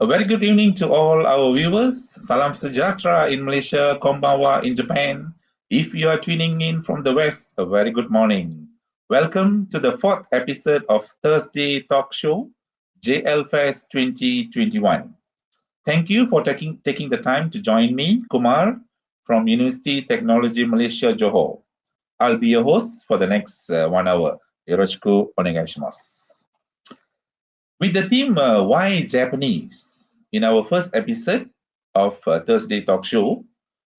A very good evening to all our viewers. Salam sejahtera in Malaysia, konbanwa in Japan. If you are tuning in from the West, a very good morning. Welcome to the fourth episode of Thursday Talk Show, JLfest 2021. Thank you for taking the time to join me, Kumar, from University Technology Malaysia, Johor. I'll be your host for the next 1 hour. Yoroshiku onegaishimasu. With the theme Why Japanese? In our first episode of Thursday Talk Show,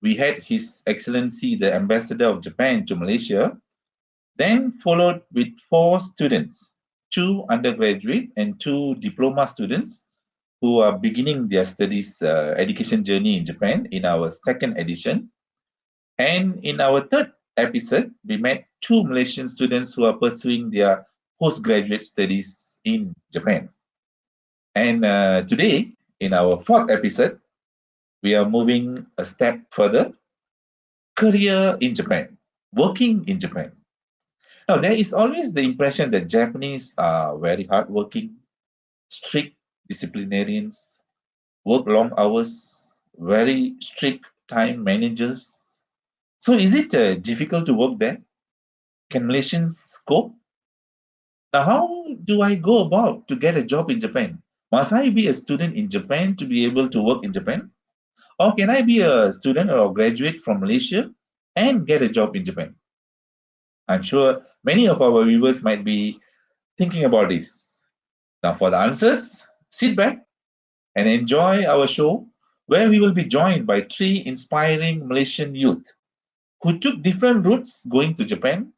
we had His Excellency the Ambassador of Japan to Malaysia, then followed with four students, two undergraduate and two diploma students who are beginning their studies education journey in Japan in our second edition. And in our third episode, we met two Malaysian students who are pursuing their postgraduate studies in Japan. And today, in our fourth episode, we are moving a step further. Career in Japan, working in Japan. Now, there is always the impression that Japanese are very hardworking, strict disciplinarians, work long hours, very strict time managers. So, is it difficult to work there? Can Malaysians cope? Now, how do I go about to get a job in Japan? Must I be a student in Japan to be able to work in Japan? Or can I be a student or graduate from Malaysia and get a job in Japan? I'm sure many of our viewers might be thinking about this. Now, for the answers, sit back and enjoy our show where we will be joined by three inspiring Malaysian youth who took different routes going to Japan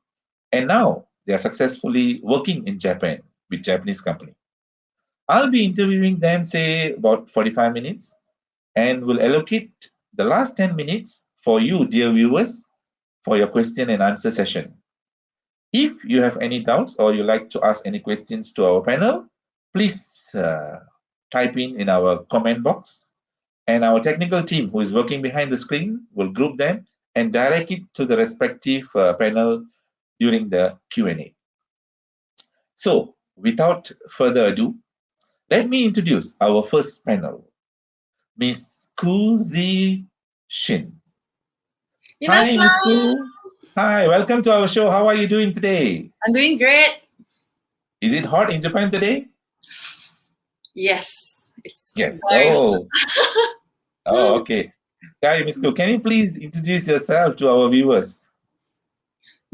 and now they are successfully working in Japan with Japanese company. I'll be interviewing them, say, about 45 minutes and will allocate the last 10 minutes for you, dear viewers, for your question and answer session. If you have any doubts or you like to ask any questions to our panel, please type in our comment box, and our technical team who is working behind the screen will group them and direct it to the respective panel during the Q&A. So, without further ado, let me introduce our first panel, Miss Kuzi Shin. Hi, Miss Minasan, Ku. Hi, welcome to our show. How are you doing today? I'm doing great. Is it hot in Japan today? Yes, it's Yes. very Okay. Hi, Miss Ku. Can you please introduce yourself to our viewers?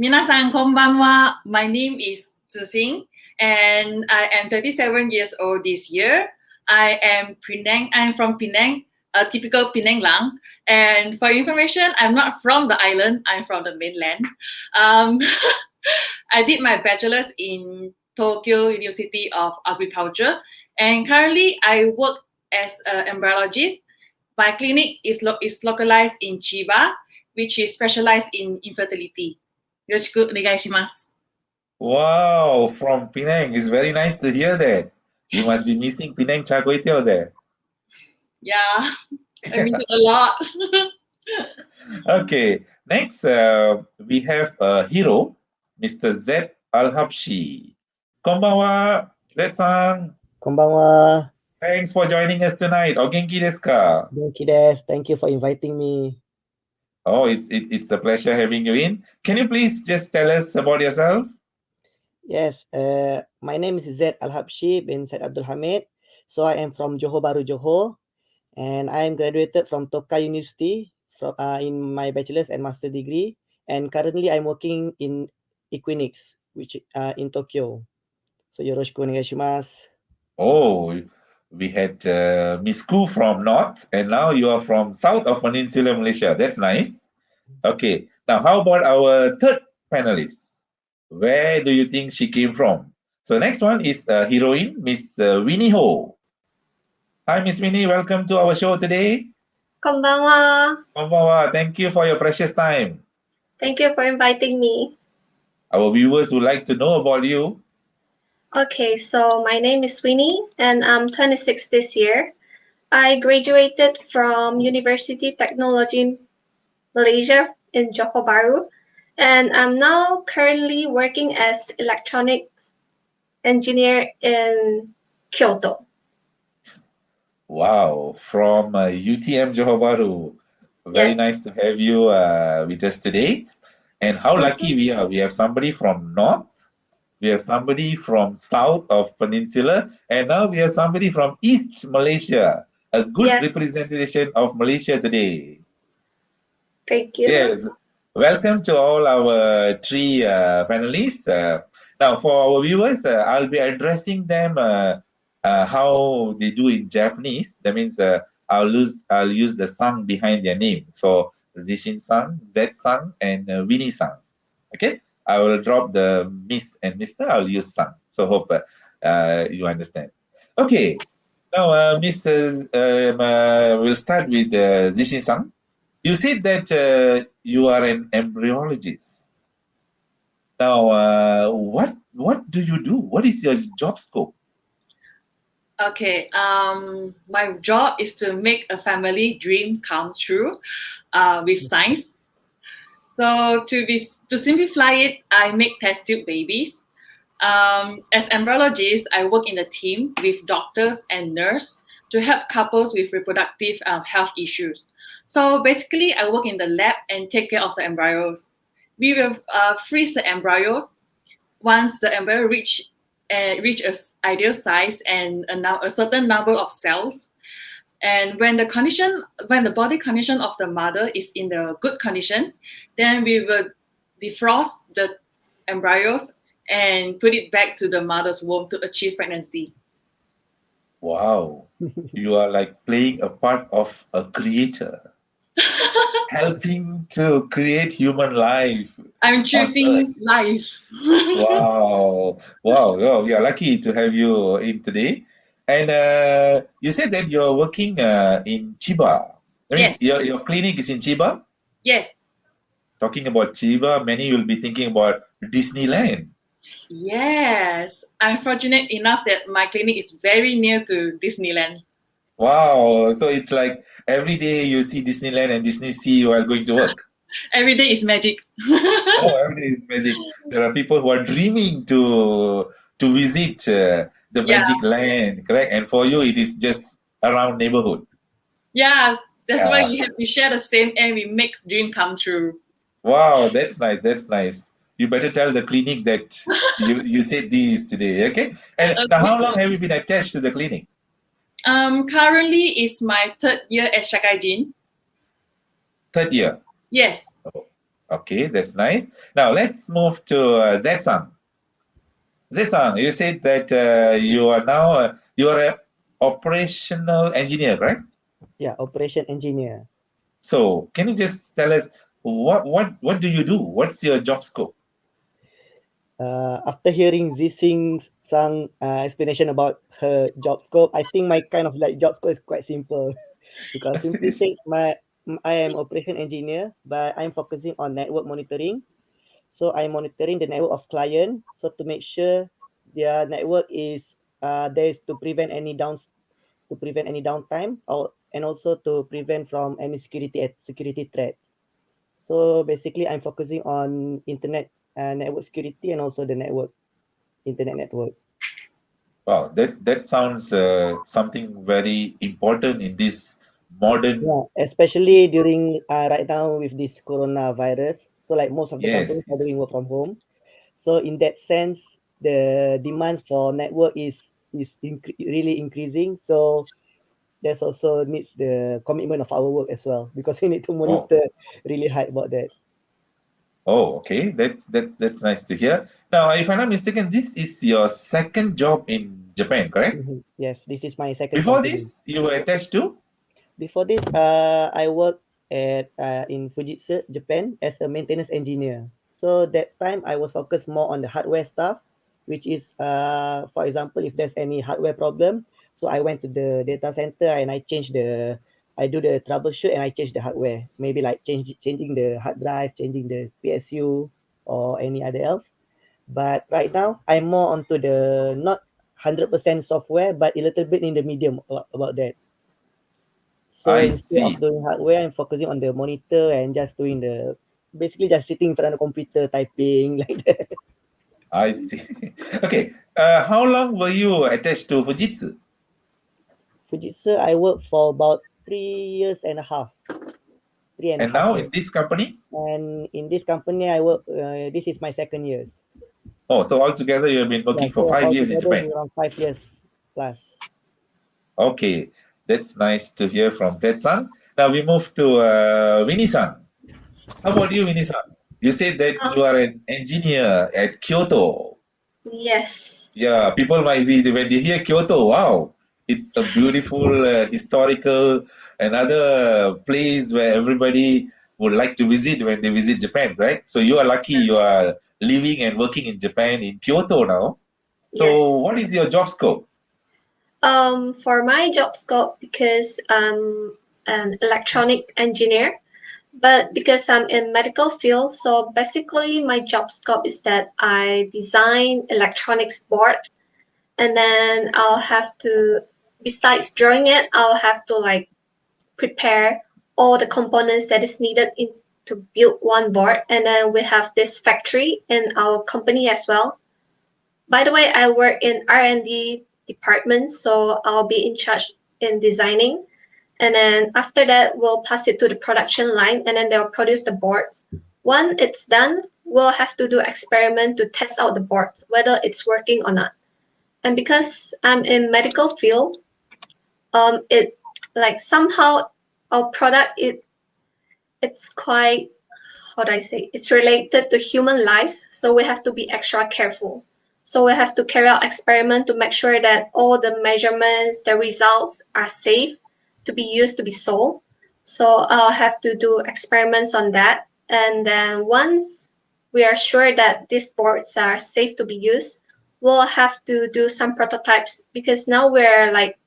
Minasan konbanwa. My name is Zixing, and I am 37 years old this year. I am Penang. I'm from Penang, a typical Penang lang. And for information, I'm not from the island. I'm from the mainland. Um, I did my bachelor's in Tokyo University of Agriculture, and currently I work as an embryologist. My clinic is localized in Chiba, which is specialized in infertility. Yoroshiku onegaishimasu. Wow, from Penang. It's very nice to hear that. You Yes. must be missing Penang char kway teow there. Yeah, I miss it a lot. Okay. Next, we have a hero, Mr. Z Al-Habshi. Konbanwa, Z-san. こんばんは。 Thanks for joining us tonight. O genki desu ka? Genki desu. Thank you for inviting me. Oh, it's a pleasure having you in. Can you please just tell us about yourself? Yes, my name is Zaid Al-Habshi bin Said Abdul Hamid. So I am from Johor Bahru, Johor, and I am graduated from Tokai University in my bachelor's and master degree. And currently I'm working in Equinix, which in Tokyo. So yoroshiku onegaishimasu. Oh, we had Miss Ku from North, and now you are from South of Peninsular Malaysia. That's nice. Okay, now how about our third panelist? Where do you think she came from? So next one is heroine, Miss Winnie Ho. Hi, Miss Winnie. Welcome to our show today. こんばんは。 Konbanwa. Thank you for your precious time. Thank you for inviting me. Our viewers would like to know about you. Okay, so my name is Winnie and I'm 26 this year. I graduated from University Technology Malaysia in Johor Bahru, and I'm now currently working as electronics engineer in Kyoto. Wow, from UTM Johor Bahru. Very Yes. nice to have you with us today. And how lucky we are. We have somebody from North, we have somebody from South of Peninsula, and now we have somebody from East Malaysia. A good Yes. representation of Malaysia today. Thank you. Yes, welcome to all our three panelists. Now, for our viewers, I'll be addressing them how they do in Japanese. That means I'll use the sang behind their name. So Zishin sang, Z sang, and Winnie sang. Okay, I will drop the Miss and Mister. I'll use sang. So hope you understand. Okay, now Mrs. We'll start with Zishin sang. You said that you are an embryologist. Now, what do you do? What is your job scope? Okay, my job is to make a family dream come true with science. So to simplify it, I make test tube babies. As embryologist, I work in a team with doctors and nurse to help couples with reproductive health issues. So basically, I work in the lab and take care of the embryos. We will freeze the embryo once the embryo reach a ideal size and a certain number of cells. And when the body condition of the mother is in the good condition, then we will defrost the embryos and put it back to the mother's womb to achieve pregnancy. Wow, you are like playing a part of a creator, helping to create human life I'm on Earth. choosing life. Wow, wow, we are lucky to have you in today. And you said that you're working in Chiba. That means Yes, your clinic is in Chiba. yes, Talking about Chiba, many will be thinking about Disneyland. yes. I'm fortunate enough that my clinic is very near to Disneyland. Wow. So it's like every day you see Disneyland and Disney Sea while going to work. Every day is magic. Oh, every day is magic. There are people who are dreaming to visit the Yeah, magic land, correct? And for you, it is just around neighborhood. yes. That's why Yeah. we share the same aim. We make dream come true. Wow, that's nice. That's nice. You better tell the clinic that you said this today, okay? And now, Okay. how long have you been attached to the clinic? Currently is my third year at Shakaijin. Third year. Yes, Oh, okay, that's nice. Now let's move to Z-san. Z-san, you said that you are now you are a operational engineer, right? Yeah, operation engineer. So can you just tell us what do you do? What's your job scope? After hearing Zixing's Sang explanation about her job scope, I think my kind of like job scope is quite simple because simply said, I am operation engineer, but I'm focusing on network monitoring. So I'm monitoring the network of client, so to make sure their network is there is to prevent any downtime or and also to prevent from any security threat. So basically, I'm focusing on internet network security and also the internet network. Wow, that sounds something very important in this modern. Yeah, especially during right now with this coronavirus. So like most of the Yes, companies are yes. doing work from home. So in that sense, the demands for network is really increasing. So there's also needs the commitment of our work as well because we need to Oh, monitor really hard about that. oh, okay. That's nice to hear. Now, if I'm not mistaken, this is your second job in Japan, correct? Yes, this is my second Before company. this, you were attached to? Before this, I worked at in Fujitsu, Japan, as a maintenance engineer. So that time I was focused more on the hardware stuff, which is for example, if there's any hardware problem, so I went to the data center and I do the troubleshoot and I change the hardware. Maybe like changing the hard drive, changing the PSU or any other else. But right now I'm more onto the not 100% software, but a little bit in the medium about that. So I instead see. of doing hardware, I'm focusing on the monitor and just doing basically just sitting in front of the computer typing like that. I see. Okay. How long were you attached to Fujitsu? Fujitsu, I worked for about 3 years and a half. And now in this company? And in this company, I work. This is my second year. Oh, so altogether you have been working for 5 years in Japan. Around 5 years plus. Okay, that's nice to hear from Zed-san. Now we move to Winnie-san. How about you, Winnie-san? You said that you are an engineer at Kyoto. Yes. Yeah, people might be, when they hear Kyoto, wow, it's a beautiful historical, another place where everybody would like to visit when they visit Japan, right? So you are lucky you are living and working in Japan in Kyoto now. So Yes. what is your job scope? For my job scope, because I'm an electronic engineer, but because I'm in medical field, so basically my job scope is that I design electronics board, and then I'll have to, besides drawing it, I'll have to like prepare all the components that is needed to build one board, and then we have this factory in our company as well. By the way, I work in R&D department, so I'll be in charge in designing. And then after that, we'll pass it to the production line, and then they'll produce the boards. When it's done, we'll have to do experiment to test out the boards, whether it's working or not. And because I'm in medical field, it like somehow our product it's quite, how do I say, it's related to human lives, so we have to be extra careful. So we have to carry out experiment to make sure that all the measurements, the results are safe to be used to be sold. So I'll have to do experiments on that. And then once we are sure that these boards are safe to be used, we'll have to do some prototypes, because now we're like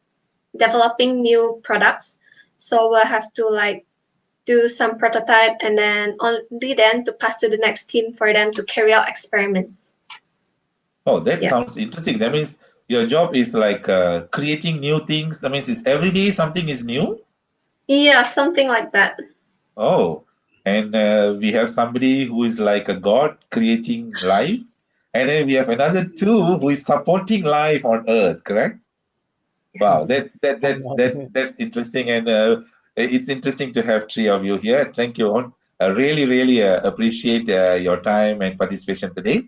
developing new products. So we'll have to like do some prototype, and then only then to pass to the next team for them to carry out experiments. Oh, that sounds interesting. That means your job is like creating new things. That means it's every day something is new. Yeah, something like that. Oh, and we have somebody who is like a god creating life, and then we have another two who is supporting life on Earth. Correct? Wow, that's interesting, and it's interesting to have three of you here. Thank you. I really appreciate your time and participation today.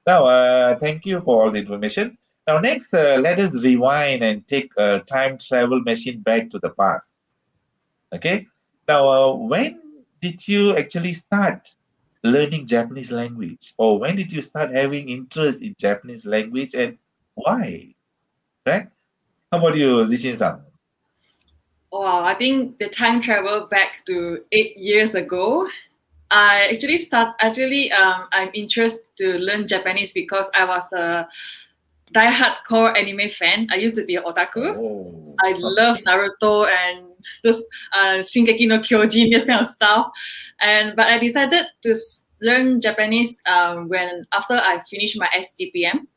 Now, thank you for all the information. Now, next, let us rewind and take a time travel machine back to the past. Okay. Now, when did you actually start learning Japanese language, or when did you start having interest in Japanese language, and why? Right? How about you, Zishin-san? Wow, I think the time travel back to 8 years ago. I actually I'm interested to learn Japanese because I was a die-hard core anime fan. I used to be an otaku. Oh. I love Naruto and those Shingeki no Kyojin, this kind of stuff. But I decided to learn Japanese when after I finished my STPM.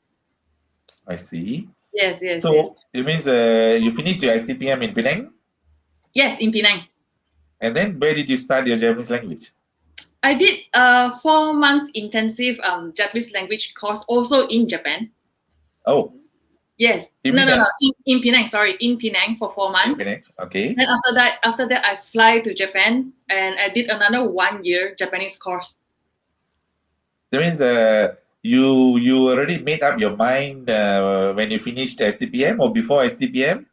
I see. Yes. So it means you finished your STPM in Penang? Yes, in Penang. And then where did you start your Japanese language? I did a 4 months intensive Japanese language course also in Japan. Oh. Yes. In No. Penang? In Penang, sorry. In Penang for 4 months. In Penang, okay. Then after that, I fly to Japan and I did another 1 year Japanese course. That means you already made up your mind when you finished STPM or before STPM,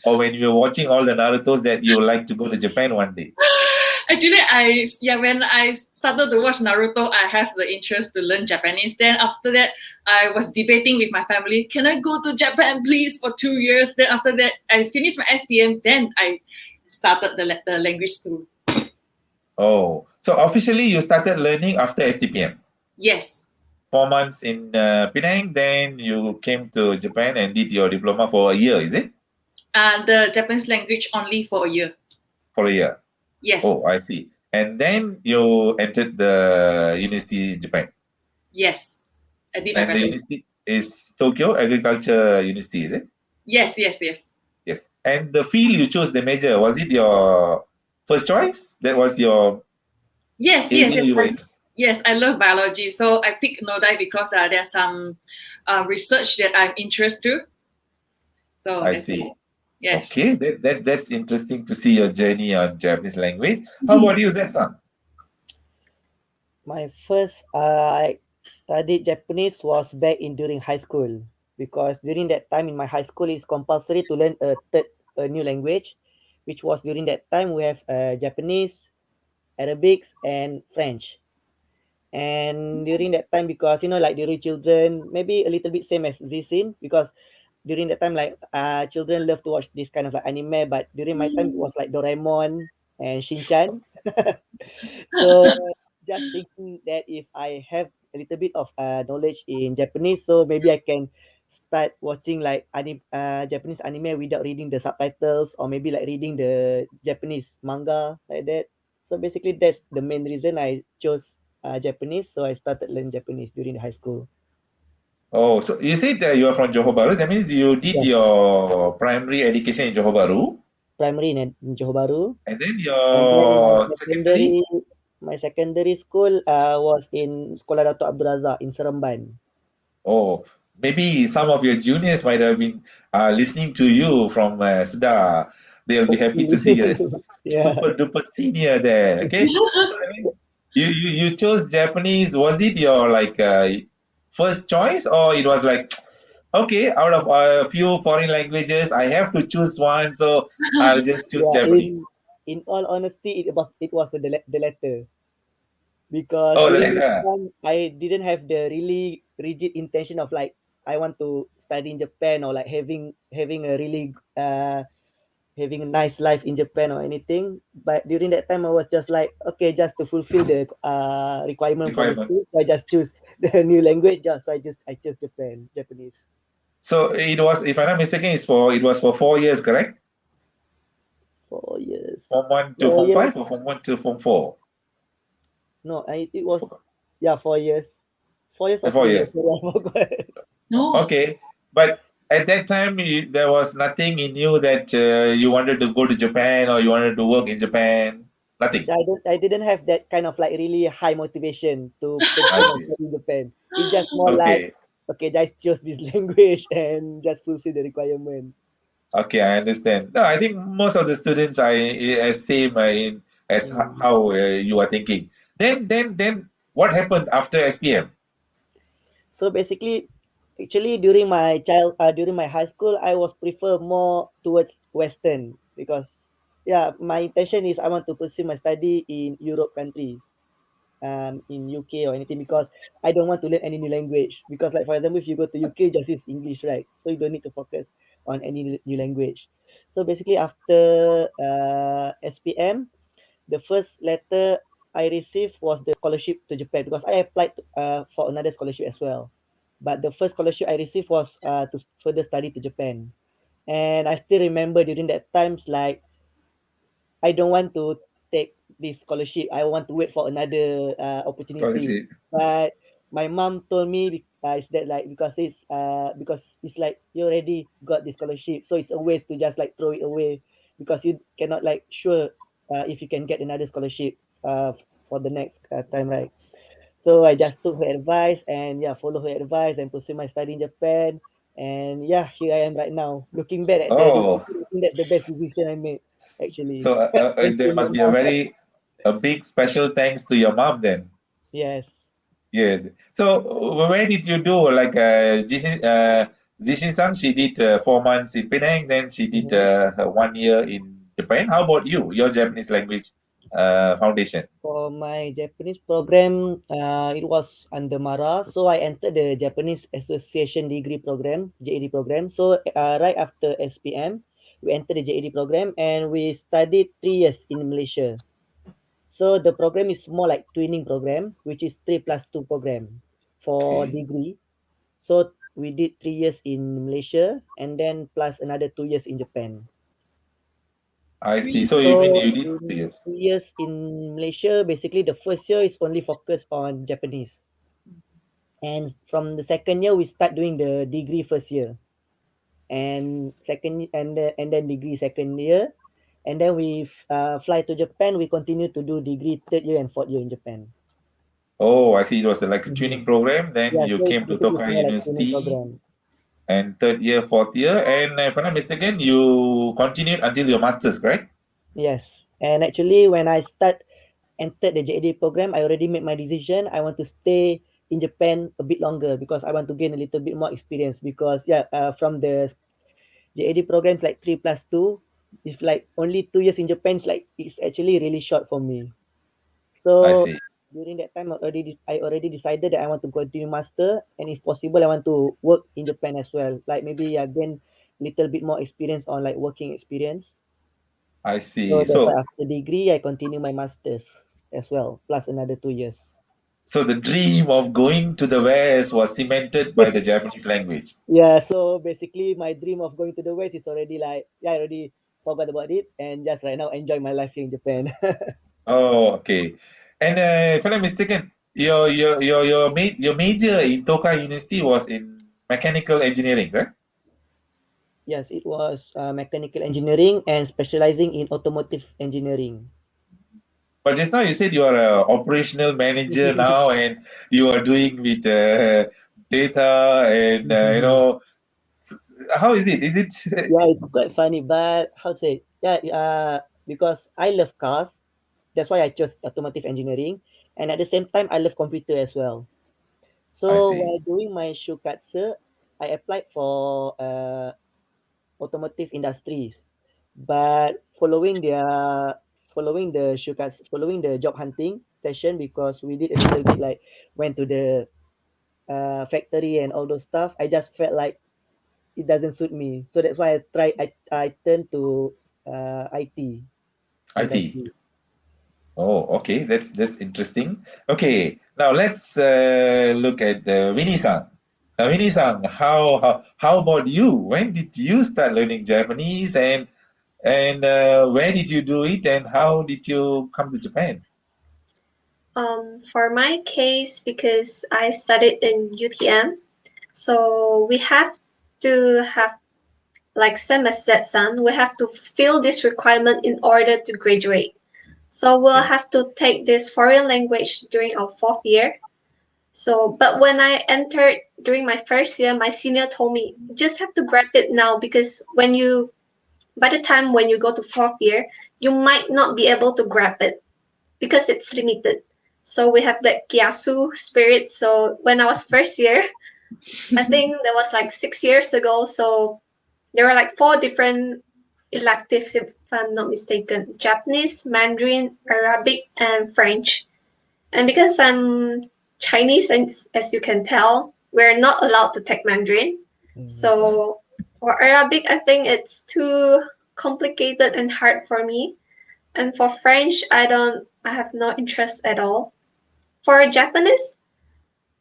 or when you were watching all the Narutos that you would like to go to Japan one day? Actually, when I started to watch Naruto, I have the interest to learn Japanese. Then after that, I was debating with my family, can I go to Japan, please, for 2 years? Then after that, I finished my STM. Then I started the language school. Oh, so officially you started learning after STPM? Yes. 4 months in Penang, then you came to Japan and did your diploma for a year, is it? The Japanese language only for a year. For a year? Yes. Oh, I see. And then you entered the university in Japan? Yes. I did my And the bachelor's. university is Tokyo Agriculture University, is it? Yes. Yes. And the field you chose, the major, was it your first choice? That was your Yes. area you were interested? Yes, I love biology. So I picked Nodai because there's some research that I'm interested to. So I that's see. it. Yes. Okay, that's interesting to see your journey on Japanese language. How about you, Zetsan? My first I studied Japanese was back in during high school, because during that time in my high school it's compulsory to learn a new language, which was during that time we have Japanese, Arabics, and French. And during that time, because like during children, maybe a little bit same as Zishin, because during that time, like children love to watch this kind of like anime, but during my time it was like Doraemon and Shinchan. So just thinking that if I have a little bit of knowledge in Japanese, so maybe I can start watching like Japanese anime without reading the subtitles, or maybe like reading the Japanese manga like that. So basically, that's the main reason I chose Japanese. So I started learning Japanese during the high school. Oh, so you said that you are from Johor Bahru. That means you did Yes, your primary education in Johor Bahru, primary in Johor Bahru, and then and then your secondary. my secondary school was in Sekolah Dato' Abdul Razak in Seremban. Oh, maybe some of your juniors might have been listening to you from Seda. They'll be happy to Hopefully, see a yeah. super duper senior there. Okay, so I mean, you chose Japanese. Was it your like first choice, or it was like, okay, out of a few foreign languages, I have to choose one, so I'll just choose Yeah, Japanese. in all honesty, it was the latter, because Oh, the during that latter. time I didn't have the really rigid intention of like I want to study in Japan, or like having a really having a nice life in Japan or anything. But during that time I was just like, okay, just to fulfill the requirement from the Requirement. school, so I just choose the new language. Just so I chose Japanese. So it was, if I'm not mistaken, it was for 4 years, correct? 4 years. Form one to four form years five, or form one to form four? no, it was, yeah, 4 years. 4 years or Four 3 years. years. Sorry, I forgot. No. Okay, but at that time, there was nothing in you that you wanted to go to Japan or you wanted to work in Japan. Nothing. I didn't have that kind of like really high motivation to I pursue my see. study in Japan. It's just more like, Okay, okay, just choose this language and just fulfill the requirement. okay, I understand. No, I think most of the students are as same in as Mm. how you are thinking. Then, what happened after SPM? So basically, actually during my high school, I was prefer more towards Western, because yeah, my intention is I want to pursue my study in Europe country, in UK or anything, because I don't want to learn any new language. Because like for example, if you go to UK, just use English, right? So you don't need to focus on any new language. So basically, after SPM, the first letter I received was the scholarship to Japan, because I applied for another scholarship as well. But the first scholarship I received was to further study to Japan. And I still remember during that times, like I don't want to take this scholarship. I want to wait for another opportunity. Scholarship. But my mom told me, is that like, because it's like you already got the scholarship, so it's a waste to just like throw it away, because you cannot like sure if you can get another scholarship for the next time, right? So I just took her advice, and yeah, follow her advice and pursue my study in Japan. And yeah, here I am right now. Looking back at the decision, Oh, I think that's the best decision I made, actually. so Thank there you, must be a Mama. a big special thanks to your mom then. Yes. Yes. So where did you do like Zishin-san? She did 4 months in Penang, then she did Mhm. her 1 year in Japan. How about you? Your Japanese language foundation. For my Japanese program, it was under Mara, so I entered the Japanese Association Degree Program (JAD) program. So right after SPM, we entered the JAD program, and we studied 3 years in Malaysia. So the program is more like twinning program, which is 3+2 program for Okay. degree. So we did 3 years in Malaysia, and then plus another 2 years in Japan. I see. Really? So you mean So you did two in years? 2 years in Malaysia, basically the first year is only focused on Japanese. And from the second year, we start doing the degree first year, and then degree second year, and then we fly to Japan. We continue to do degree third year and fourth year in Japan. Oh, I see. It was like a Mhm. training program. Then Yeah, you so it's came to basically Tokai it's more like training University. program. and third year, fourth year, and if I'm not mistaken, you continued until your master's, correct? Yes. And actually, when I entered the JAD program, I already made my decision. I want to stay in Japan a bit longer because I want to gain a little bit more experience. Because from the JAD programs like 3+2, if like only 2 years in Japan, it's actually really short for me. I So see. during that time, I already decided that I want to continue master, and if possible, I want to work in Japan as well. Like maybe gain little bit more experience on like working experience. I So see. that's So, why after degree, I continue my masters as well, plus another 2 years. so the dream of going to the West was cemented by the Japanese language. Yeah, so basically my dream of going to the West is already I already forgot about it and just right now enjoy my life here in Japan. Oh, okay. And if I'm not mistaken, your major in Tokai University was in mechanical engineering, right? Yes, it was mechanical engineering and specializing in automotive engineering. But just now you said you are a operational manager now, and you are doing with data, and how is it? Is it? Yeah, it's quite funny, but how to say? Yeah, because I love cars, that's why I chose automotive engineering, and at the same time, I love computer as well. I So see. while doing my shukatsu, I applied for automotive industries, but following the job hunting session, because we did a little bit like went to the factory and all those stuff. I just felt like it doesn't suit me, so that's why I turned to IT IT. industry. Oh, okay. That's interesting. Okay, now let's look at Winnie-san. Now, Winnie-san, how about you? When did you start learning Japanese, and where did you do it, and how did you come to Japan? For my case, because I studied in UTM, so we have to have, like Sam has said, son, we have to fill this requirement in order to graduate. So we'll Yeah, have to take this foreign language during our fourth year. So, but when I entered during my first year, my senior told me, just have to grab it now because by the time when you go to fourth year, you might not be able to grab it because it's limited. So we have that kiasu spirit. So when I was first year, I think that was like 6 years ago. So there were like four different electives, if I'm not mistaken: Japanese, Mandarin, Arabic, and French. And because I'm Chinese, and as you can tell, we're not allowed to take Mandarin. right. So for Arabic, I think it's too complicated and hard for me. And for French, I have no interest at all. For Japanese,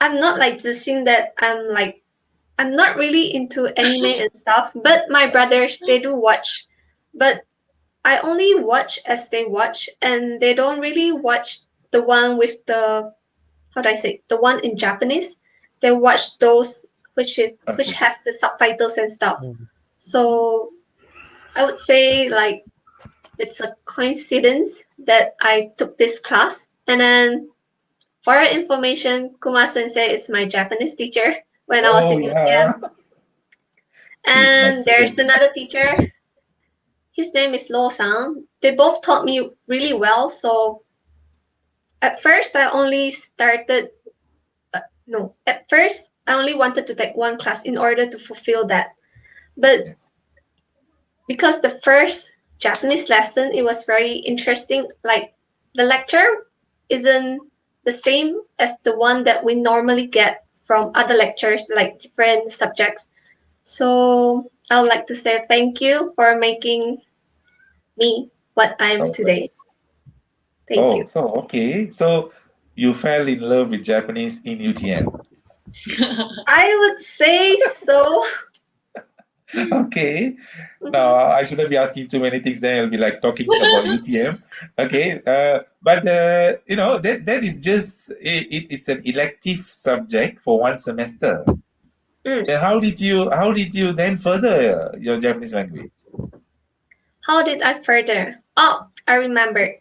I'm not like Zixing that I'm not really into anime and stuff, but my brothers, they do watch. But I only watch as they watch, and they don't really watch the one with the, how do I say, the one in Japanese. They watch those which Okay. has the subtitles and stuff. Mm. So I would say like it's a coincidence that I took this class. And then for your information, Kuma Sensei is my Japanese teacher when I was Oh in UTM. yeah, he's my And there's student. another teacher. His name is Lo Sang. They both taught me really well. So at first, I only started. No, at first, I only wanted to take one class in order to fulfill that. But Yes. because the first Japanese lesson, it was very interesting. Like the lecture isn't the same as the one that we normally get from other lectures, like different subjects. So I would like to say thank you for making me what I am Okay. today. Thank Oh, you. so okay. So you fell in love with Japanese in UTM. I would say so. Okay. Now Mhm. I shouldn't be asking too many things. Then I'll be like talking about UTM. Okay. But that is just it's an elective subject for one semester. Mm. Then how did you then further your Japanese language? How did I further? Oh, I remember.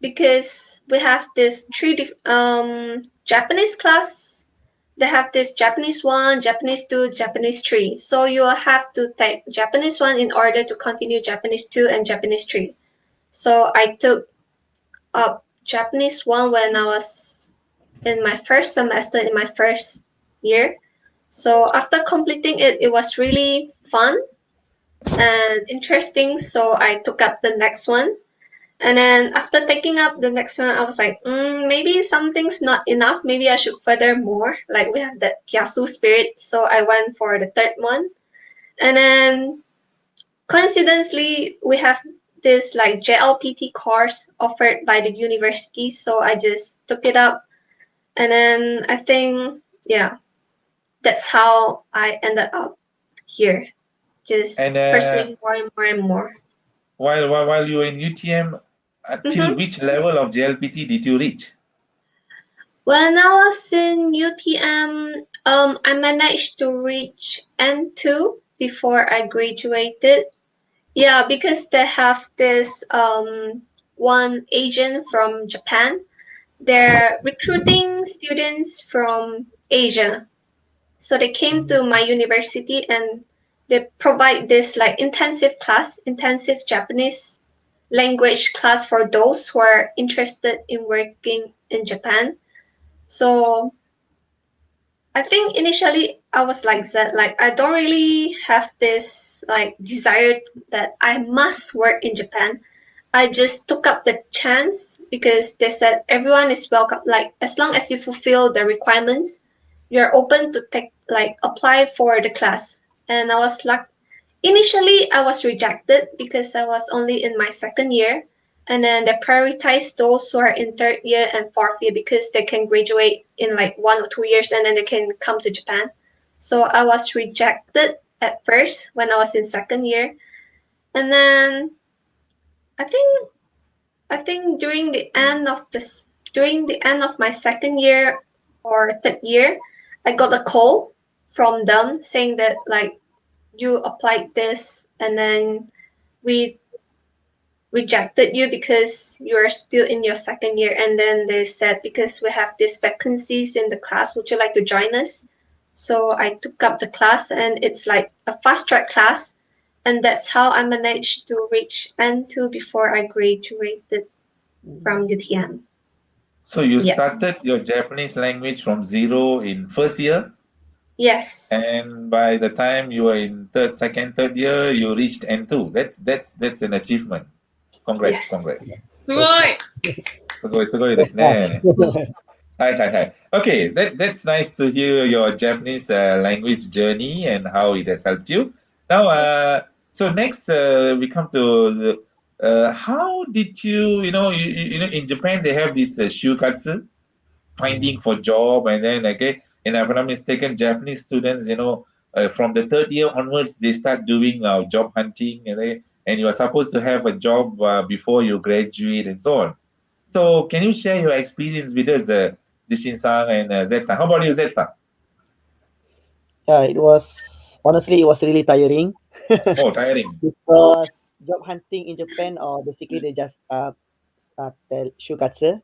Because we have this Japanese class, they have this Japanese 1, Japanese 2, Japanese 3. So you have to take Japanese 1 in order to continue Japanese 2 and Japanese 3. So I took up Japanese 1 when I was in my first semester in my first year. So after completing it, it was really fun and interesting. So I took up the next one. And then after taking up the next one, I was like, maybe something's not enough. Maybe I should further more. Like we have that Kyasu spirit. So I went for the third one. And then coincidentally, we have this like JLPT course offered by the university. So I just took it up. And then I think, yeah, that's how I ended up here. Just And pursuing more and more and more. while you were in UTM, till Mm-hmm. which level of JLPT did you reach? When I was in UTM, I managed to reach N2 before I graduated. Yeah, because they have this one agent from Japan. They're recruiting students from Asia. So they came to my university and they provide this like intensive Japanese language class for those who are interested in working in Japan. So I think initially I was like that, like I don't really have this like desire that I must work in Japan. I just took up the chance because they said everyone is welcome. Like as long as you fulfill the requirements, you're open to take like apply for the class. And I was like, initially I was rejected because I was only in my second year, and then they prioritize those who are in third year and fourth year because they can graduate in like 1 or 2 years and then they can come to Japan. So I was rejected at first when I was in second year, and then I think I think during the end of my second year or third year, I got a call from them saying that like you applied this and then we rejected you because you're still in your second year. And then they said because we have these vacancies in the class, would you like to join us? So I took up the class and it's like a fast track class, and that's how I managed to reach N2 before I graduated from UTM. So you Yeah. started your Japanese language from zero in first year, Yes. and by the time you were in third year, you reached N2. That's an achievement. Congrats, Yes. congrats. すごい。すごいですね。はいはいはい。Okay, that's nice to hear your Japanese language journey and how it has helped you. Now, so next we come to how did you, you know, in Japan they have this shukatsu, finding for job, and then okay, and if I'm not mistaken, Japanese students, from the third year onwards, they start doing job hunting, and you are supposed to have a job before you graduate and so on. So can you share your experience with us, Dishin-san and Zed-san? How about you, Zed-san? Yeah, it was really tiring Oh, tiring. because job hunting in Japan, or basically they just tell shukatsu.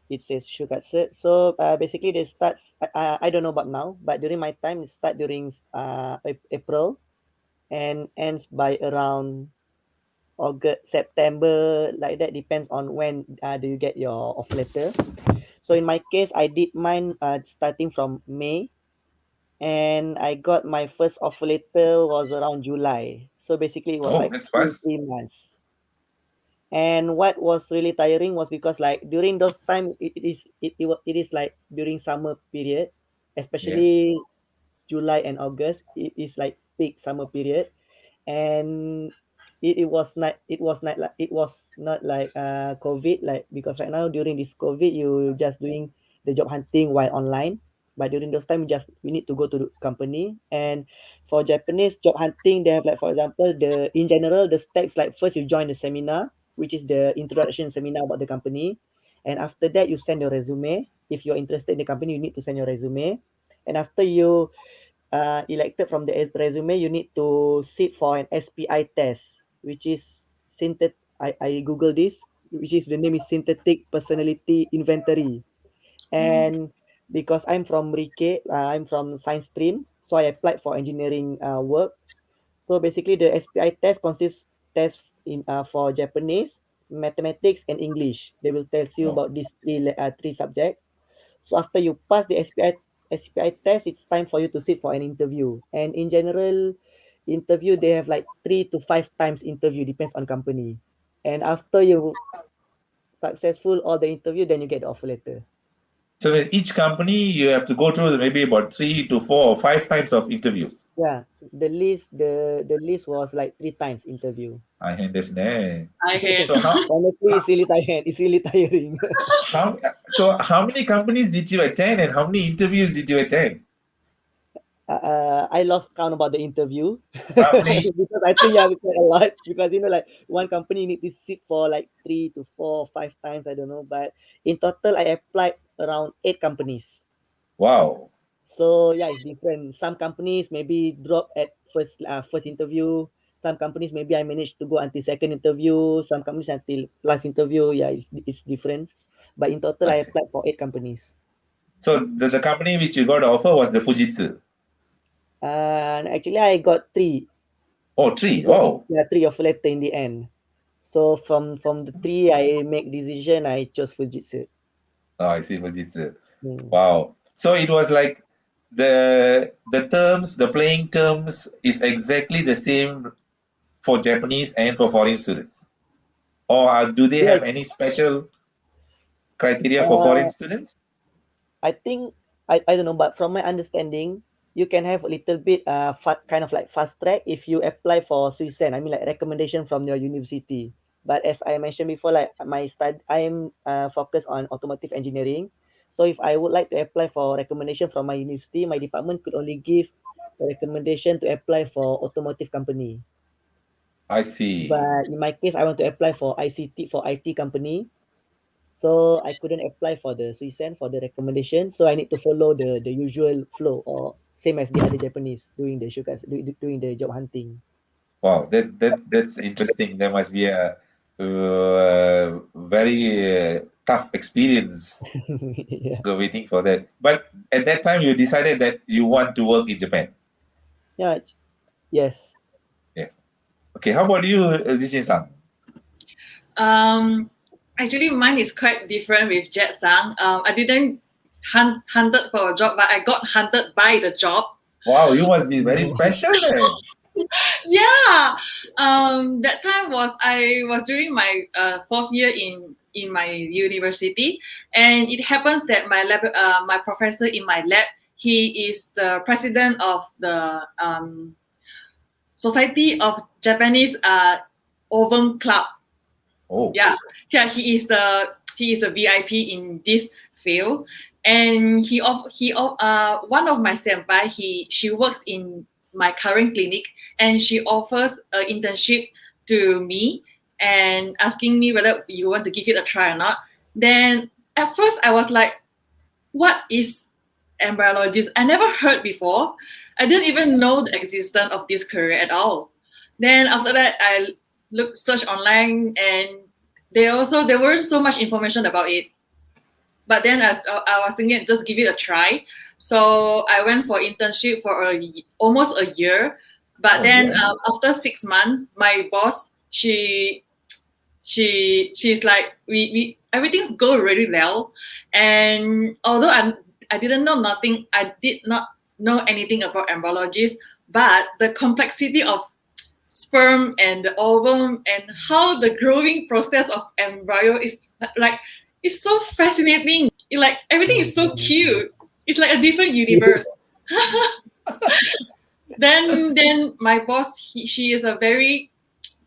It says shukatsu. So basically they start. I don't know about now, but during my time it start during April and ends by around August, September, like that. Depends on when do you get your off letter. So in my case, I did mine starting from May, and I got my first offer letter was around July. So basically, it was Oh, like that's two fast. three months. And what was really tiring was because like during those time, it is like during summer period, Yes. especially July and August. It is like peak summer period, and it was not like COVID, like because right now during this COVID you just doing the job hunting while online, but during those time we need to go to the company. And for Japanese job hunting, they have like, for example, the in general the steps, like first you join the seminar, which is the introduction seminar about the company, and after that you send your resume. If you're interested in the company, you need to send your resume, and after you elected from the resume, you need to sit for an SPI test, which is I Google this, which is the name is synthetic personality inventory. Mm. And because I'm from Rike, I'm from science stream, so I applied for engineering work. So basically, the SPI test consists test in for Japanese, mathematics, and English. They will tell you Oh. about these three subjects. So after you pass the SPI test, it's time for you to sit for an interview. And in general, interview they have like 3 to 5 times interview, depends on company. And after you successful all the interview, then you get the offer letter. So in each company, you have to go through maybe about 3 to 4 or 5 times of interviews. Yeah, the list was like 3 times interview. I understand. I hate. So Honestly, it's really tiring. It's really tiring. how many companies did you attend and how many interviews did you attend? I lost count about the interview Roughly. because I think yeah, it's quite a lot because like one company need to sit for like 3 to 4 or 5 times. I don't know, but in total I applied around 8 companies. Wow. So yeah, it's different. Some companies maybe drop at first interview. Some companies maybe I managed to go until second interview. Some companies until last interview. Yeah, it's different. But in total, I I see. applied for 8 companies. So the company which you got the offer was the Fujitsu. And actually, I got three. Oh, three. Got Wow. yeah, three offer letter in the end. So from the three, I make decision. I chose Fujitsu. Oh, I see Fujitsu. Hmm. Wow. So it was like the terms, the playing terms is exactly the same for Japanese and for foreign students. Or do they have Yes. any special criteria for foreign Uh, students? I think I don't know, but from my understanding, you can have a little bit kind of like fast track if you apply for Suisen. I mean like recommendation from your university. But as I mentioned before, like I'm focused on automotive engineering. So if I would like to apply for recommendation from my university, my department could only give the recommendation to apply for automotive company. I see. But in my case, I want to apply for ICT for IT company. So I couldn't apply for the Suisen for the recommendation. So I need to follow the usual flow or same as the other Japanese doing the doing the job hunting. Wow, that's interesting. There must be a very tough experience Yeah. waiting for that. But at that time, you decided that you want to work in Japan. Yeah. Yes. Yes. Okay. How about you, Zishin-san? Actually, mine is quite different with Jet Sang. I didn't hunted for a job, but I got hunted by the job. Wow, you must be very No. special then. Yeah. That time I was during my fourth year in my university, and it happens that my professor in my lab, he is the president of the Society of Japanese Ovum Club. Oh, Yeah, he is the VIP in this field, and one of my senpai, she works in my current clinic, and she offers an internship to me and asking me whether you want to give it a try or not. Then at first I was like, what is embryologist? I never heard before. I didn't even know the existence of this career at all. Then after that, I search online, and there wasn't so much information about it. But then I was thinking, just give it a try. So I went for internship for almost a year. But oh then yeah. after 6 months, my boss, she's like, we everything's go really well. And although I didn't know nothing, I did not know anything about embryologists, but the complexity of sperm and the ovum and how the growing process of embryo is like, it's so fascinating. Like everything is so cute. It's like a different universe. Then my boss, she is a very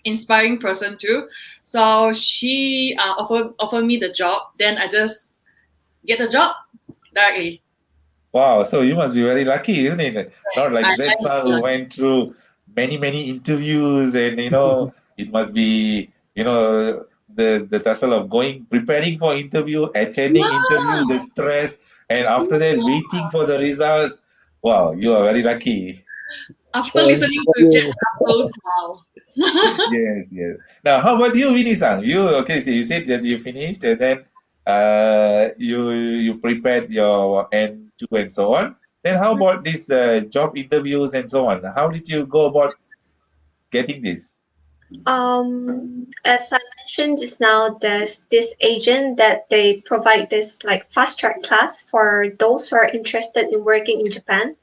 inspiring person too. So she offered me the job. Then I just get the job directly. Wow, so you must be very lucky, isn't it? Not Yes, like I Zetsa who like. went through many interviews and it must be the tussle of preparing for interview, attending interview, the stress, and after that waiting for the results. Wow, you are very lucky. After So listening for to Jet you, Russell's wow. Yes, yes. Now, how about you, Vinny-san? You okay? So you said that you finished, and then you prepared your N2 and so on. Then how about these job interviews and so on? How did you go about getting this? As I mentioned just now, there's this agent that they provide this like fast track class for those who are interested in working in Japan.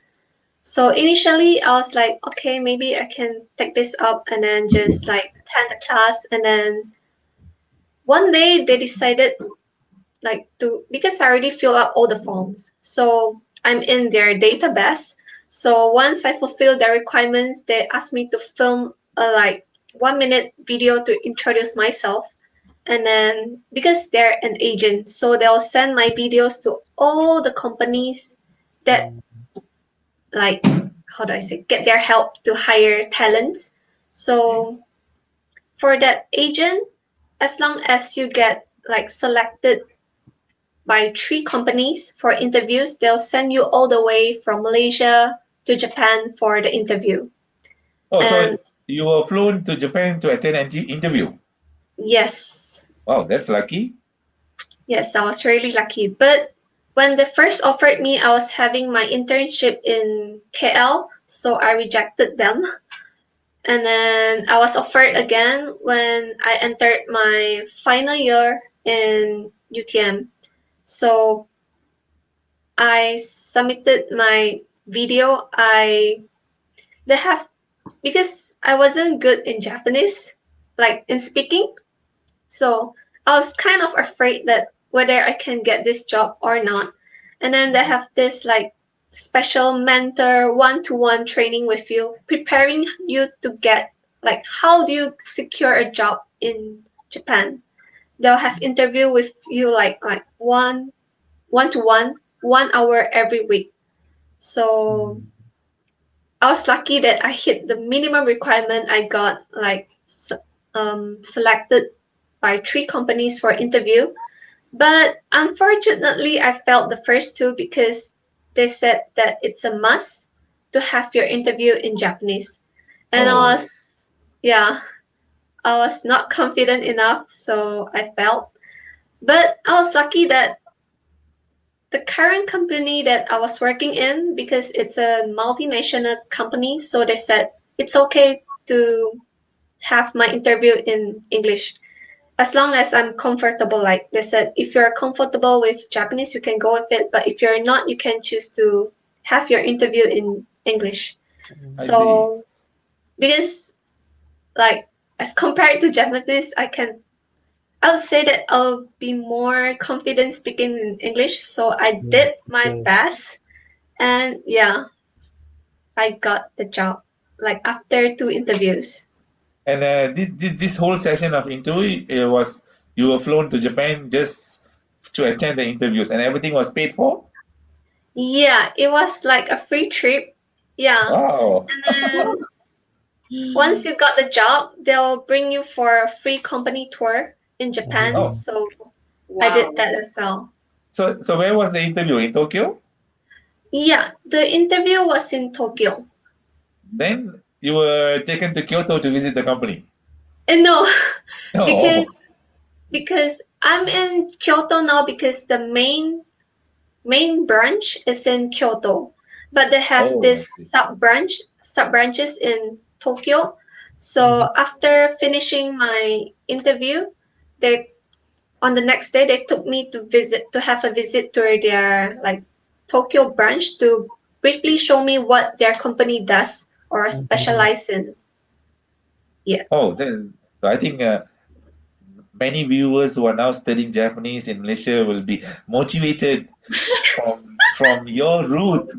So initially I was like, okay, maybe I can take this up and then just like attend the class. And then one day they decided like to, because I already filled out all the forms. So I'm in their database. So once I fulfill the requirements, they asked me to film a like 1 minute video to introduce myself. And then because they're an agent, so they'll send my videos to all the companies that like, how do I say, get their help to hire talents. So for that agent, as long as you get like selected by 3 companies for interviews, they'll send you all the way from Malaysia to Japan for the interview. Oh, so And you were flown to Japan to attend an interview. yes, Wow, that's lucky. yes, I was really lucky. But when they first offered me, I was having my internship in KL, so I rejected them. And then I was offered again when I entered my final year in UTM. So I submitted my video. They have, because I wasn't good in Japanese, like in speaking. So I was kind of afraid that whether I can get this job or not. And then they have this like special mentor one-to-one training with you, preparing you to get like how do you secure a job in Japan. They'll have interview with you like one to one 1 hour every week. So I was lucky that I hit the minimum requirement. I got like selected by 3 companies for interview. But unfortunately, I failed the first 2 because they said that it's a must to have your interview in Japanese. And Oh, yeah, I was not confident enough, so I failed. But I was lucky that the current company that I was working in, because it's a multinational company, so they said it's okay to have my interview in English as long as I'm comfortable. Like they said, if you're comfortable with Japanese, you can go with it. But if you're not, you can choose to have your interview in English. I see. So because like as compared to Japanese, I would say that I'll be more confident speaking in English. So I Yes, did my yes. best, and yeah, I got the job like after 2 interviews. And this whole session of interview, it was you were flown to Japan just to attend the interviews, and everything was paid for. Yeah, it was like a free trip. Yeah. Wow. And then once you got the job, they'll bring you for a free company tour in Japan. Oh, So I Wow. did that as well. so where was the interview in Tokyo? Yeah, the interview was in Tokyo. Then you were taken to Kyoto to visit the company. And no, Oh, because I'm in Kyoto now because the main branch is in Kyoto, but they have oh, I this see. sub branches in Tokyo. So after finishing my interview, they on the next day they took me to have a visit to their like Tokyo branch to briefly show me what their company does or specialize in. Yeah. Oh, then I think many viewers who are now studying Japanese in Malaysia will be motivated from your route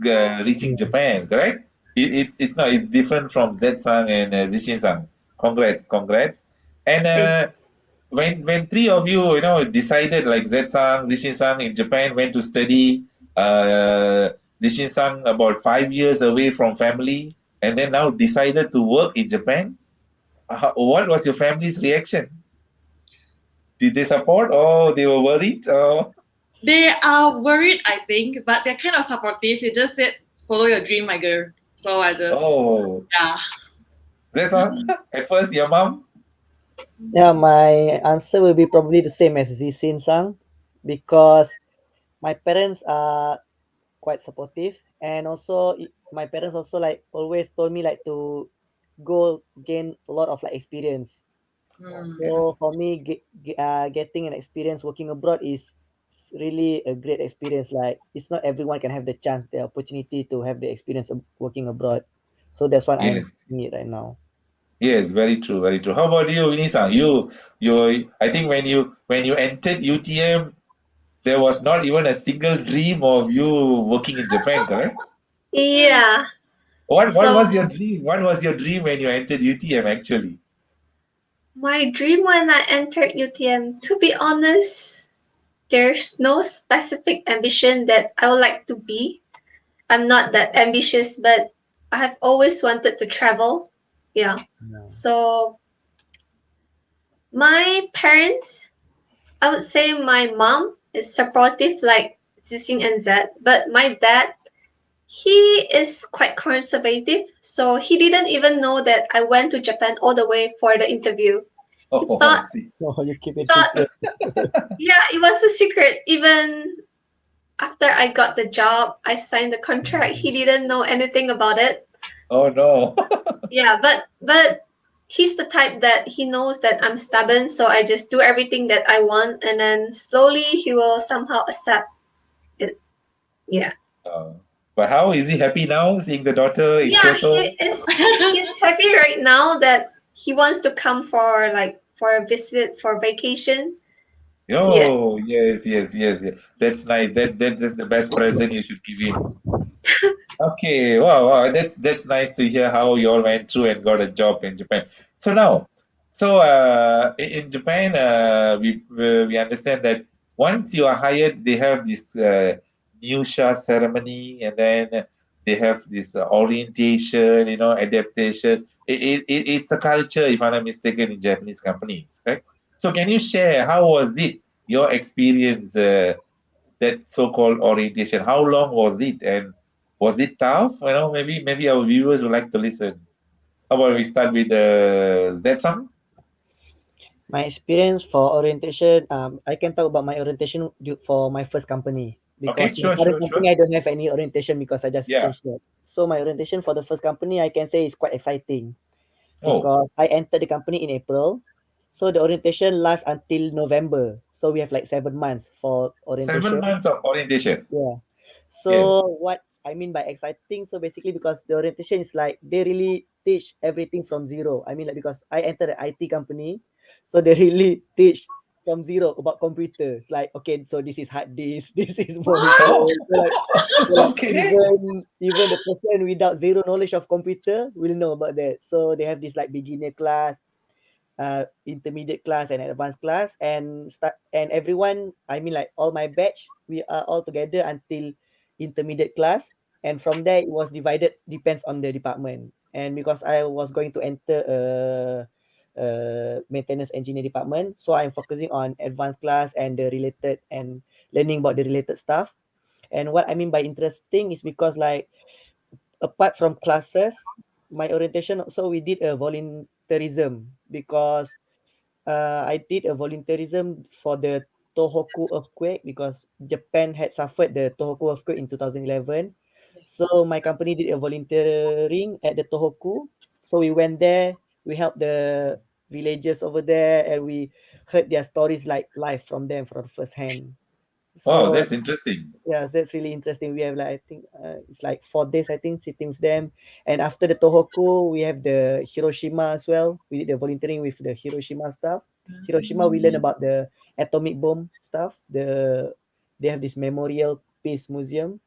reaching Japan, correct? It's not, it's different from Z-san and Zishin-san. Congrats. And when 3 of you, decided like Z-san, Zishin-san in Japan went to study, uh, Zishin-san about 5 years away from family, and then now decided to work in Japan. What was your family's reaction? Did they support or they were worried? Or They are worried, I think, but they're kind of supportive. They just said, "Follow your dream, my girl." So I just, oh, yeah. Z-san, at first your mom. Yeah, my answer will be probably the same as Zisin Sang because my parents are quite supportive, and also my parents also like always told me like to go gain a lot of like experience. So for me, getting an experience working abroad is really a great experience. Like it's not everyone can have the chance, the opportunity to have the experience of working abroad. So that's what I'm Yes. doing it right now. Yes, very true, very true. How about you, Vinisa? I think when you entered UTM, there was not even a single dream of you working in Japan, correct? Yeah. What So was your dream? What was your dream when you entered UTM actually? my dream when I entered UTM, to be honest, there's no specific ambition that I would like to be. I'm not that ambitious, but I have always wanted to travel. Yeah. Yeah. So my parents, I would say my mom is supportive like Zixing and Zed, but my dad, he is quite conservative. So he didn't even know that I went to Japan all the way for the interview. He Oh, I thought, see. No, you keep he it thought, secret. yeah, it was a secret. Even after I got the job, I signed the contract. He didn't know anything about it. Oh no. Yeah, but he's the type that he knows that I'm stubborn, so I just do everything that I want, and then slowly he will somehow accept it. Yeah. Uh, but how is he happy now seeing the daughter in Yeah, Kyoto? he's happy right now that he wants to come for like for a visit for vacation. Yeah. Oh, yes, yes, yes, yes. That's nice. That's the best present you should give him. Okay, wow, wow. That's nice to hear how you all went through and got a job in Japan. So now, in Japan, we understand that once you are hired, they have this Nusha ceremony, and then they have this orientation, adaptation. It's a culture, if I'm not mistaken, in Japanese companies, correct? So can you share how was it your experience? That so-called orientation? How long was it, and was it tough? Maybe our viewers would like to listen. How about we start with Zetsang? My experience for orientation, I can talk about my orientation for my first company, Okay, because my sure, current sure, sure. company I don't have any orientation because I just Yeah. changed it. So my orientation for the first company I can say is quite exciting Oh, because I entered the company in April. So the orientation lasts until November. So we have like 7 months for 7 orientation. months of orientation. Yeah. Yes. So what I mean by exciting, so basically because the orientation is like they really teach everything from zero. I mean like because I entered an IT company, so they really teach from zero about computers. Like okay, so this is hard disk, this is monitor. Oh, So like okay. even the person without zero knowledge of computer will know about that. So they have this like beginner class, intermediate class and advanced class, and everyone, I mean like all my batch, we are all together until intermediate class, and from there it was divided, depends on the department. And because I was going to enter a maintenance engineer department, so I'm focusing on advanced class and the related and learning about the related stuff. And what I mean by interesting is because like apart from classes, my orientation also we did a volunteerism because I did a volunteerism for the Tohoku earthquake because Japan had suffered the Tohoku earthquake in 2011. So my company did a volunteering at the Tohoku. So we went there, we helped the villagers over there, and we heard their stories like live from them from first hand. Wow, So that's interesting. yeah, that's really interesting. We have like I think it's like 4 days I think sitting with them, and after the Tohoku we have the Hiroshima as well. We did the volunteering with the Hiroshima stuff. Hiroshima we learn about the atomic bomb stuff. They have this memorial peace museum,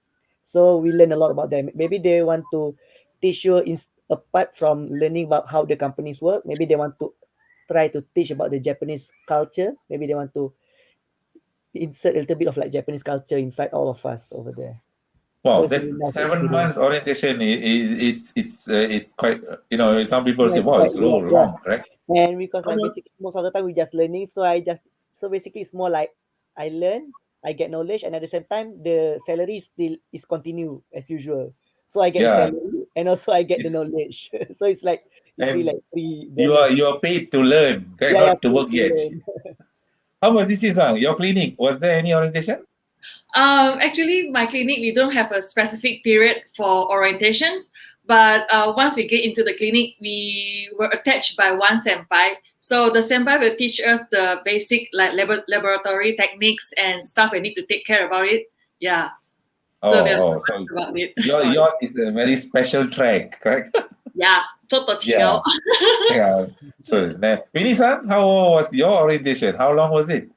so we learn a lot about them. Maybe they want to teach you apart from learning about how the companies work. Maybe they want to try to teach about the Japanese culture. Maybe they want to insert a little bit of like Japanese culture inside all of us over there. So Wow, it's a that really nice 7 months experience. orientation, it's quite, some people Yeah, say, it's wow, quite it's a yeah, little yeah. long, correct? And because How like about basically most of the time we just learning, so I just so basically it's more like I learn, I get knowledge, and at the same time the salary still is continue as usual. So I get the yeah, salary and also I get the knowledge. So it's like it's really and like three you are balance. you are paid to learn, correct? Yeah, yeah, Not to free work to yet. learn. How was it, Chisang? Your clinic, was there any orientation? Actually, my clinic, we don't have a specific period for orientations, but once we get into the clinic, we were attached by one senpai. So the senpai will teach us the basic like laboratory techniques and stuff we need to take care about it. Yeah. So there's So about it. Sorry. yours is a very special track, correct? Yeah. 做得起哦。 Yeah. So it's nice. Vinny-san, how was your orientation? How long was it?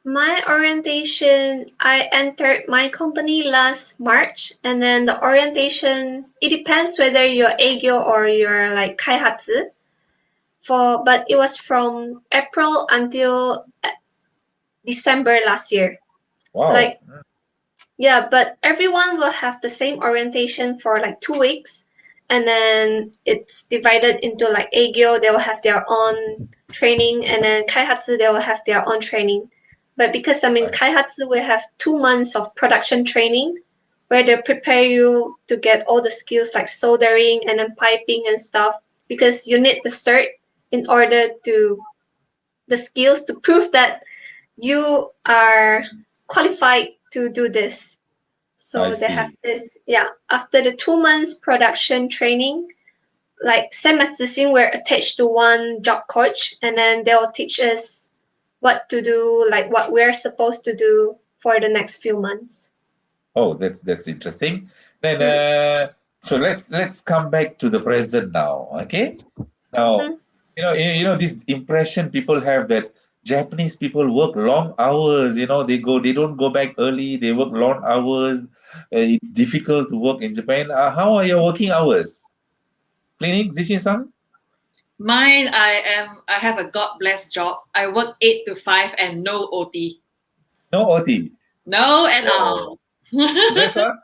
My orientation, I entered my company last March, and then the orientation, it depends whether you're Eigyo or you're like Kaihatsu. But it was from April until December last year. Wow. Like, yeah, but everyone will have the same orientation for like 2 weeks, and then it's divided into like Eigyo, they will have their own training, and then Kaihatsu, they will have their own training. But because I'm in Right. Kaihatsu, we have 2 months of production training where they prepare you to get all the skills like soldering and then piping and stuff, because you need the cert in order to the skills to prove that you are qualified to do this. So I they have see. this, yeah. After the 2 months production training, like same as Zixing, we're attached to one job coach, and then they'll teach us what to do, like what we're supposed to do for the next few months. Oh, that's interesting. Then so let's come back to the present now. Okay. Now, Mhm. this impression people have that Japanese people work long hours. They don't go back early. They work long hours. It's difficult to work in Japan. How are your working hours? Clinic, Zishin-san? Mine, I have a God blessed job. I work 8 to 5 and no OT. No OT. No at Oh, all. Zesa,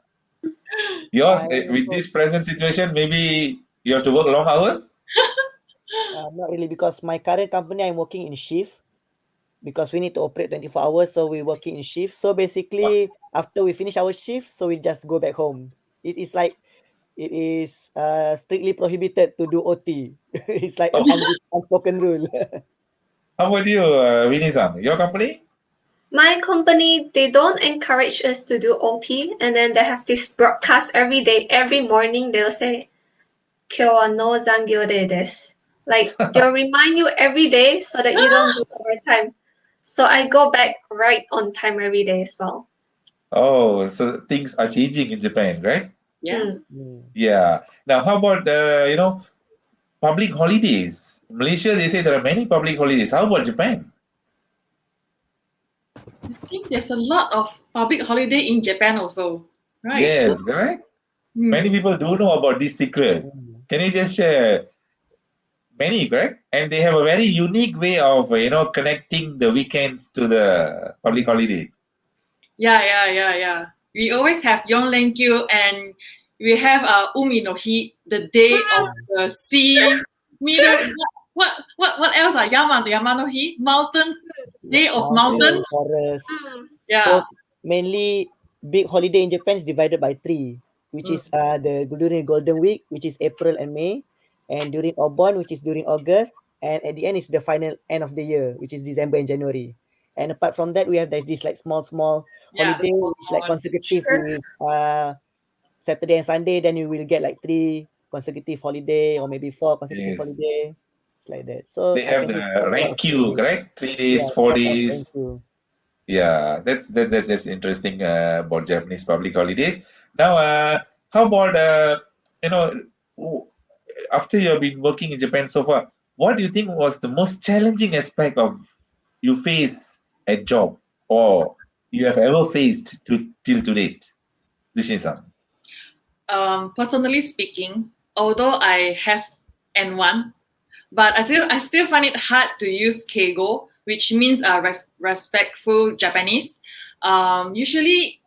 yours I with also this present situation, maybe you have to work long hours. not really, because my current company I'm working in shift, because we need to operate 24 hours, so we're working in shift. So basically, after we finish our shift, so we just go back home. It is like it is strictly prohibited to do OT. It's like an Oh, unspoken rule. how about you, Winnie-san? Your company? My company, they don't encourage us to do OT, and then they have this broadcast every day, every morning. They'll say, "Kyo wa no zangyo de desu." Like they'll remind you every day so that you don't do overtime. So I go back right on time every day as well. Oh, so things are changing in Japan, right? Yeah. Mm. Yeah. Now, how about public holidays? Malaysia, they say there are many public holidays. How about Japan? I think there's a lot of public holiday in Japan also, right? Yes, correct. Many Hmm. people don't know about this secret. Mm. Can you just share many, correct? And they have a very unique way of connecting the weekends to the public holidays. Yeah. We always have Yonlenkyu and we have Umi no Hi, the day of the sea. Middle, what else? Yama no Hi, mountains, day of Mountain, mountain. forest. Mm. Yeah. So mainly big holiday in Japan is divided by 3, which Mm. is the during Golden Week, which is April and May, and during Obon, which is during August, and at the end is the final end of the year, which is December and January. And apart from that, we have this like small Yeah, the holiday, small, which small like one. consecutive Sure. with Saturday and Sunday. Then you will get like 3 consecutive holiday or maybe 4 consecutive Yes. holiday. It's like that. So They I have think the it's quite a lot of Renkyu, holiday. correct? 3 days, Yeah, 4 thank days. you. Yeah, that's interesting about Japanese public holidays. Now, how about you know w- after you have been working in Japan so far, what do you think was the most challenging aspect of you face at job or you have ever faced till to date? Dishin-san. Personally speaking, although I have N1, but I still find it hard to use keigo, which means respectful Japanese. Usually,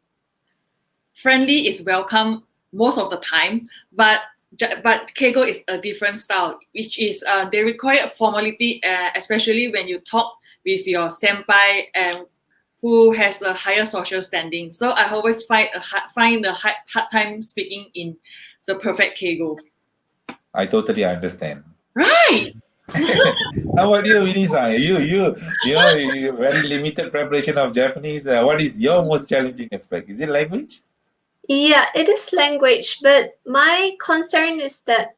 friendly is welcome most of the time, but keigo is a different style, which is they require formality, especially when you talk with your senpai and who has a higher social standing. So I always find the hard time speaking in the perfect keigo. I totally understand. Right. How about you, Winnie-san? You very limited preparation of Japanese. What is your most challenging aspect? Is it language? Yeah, it is language, but my concern is that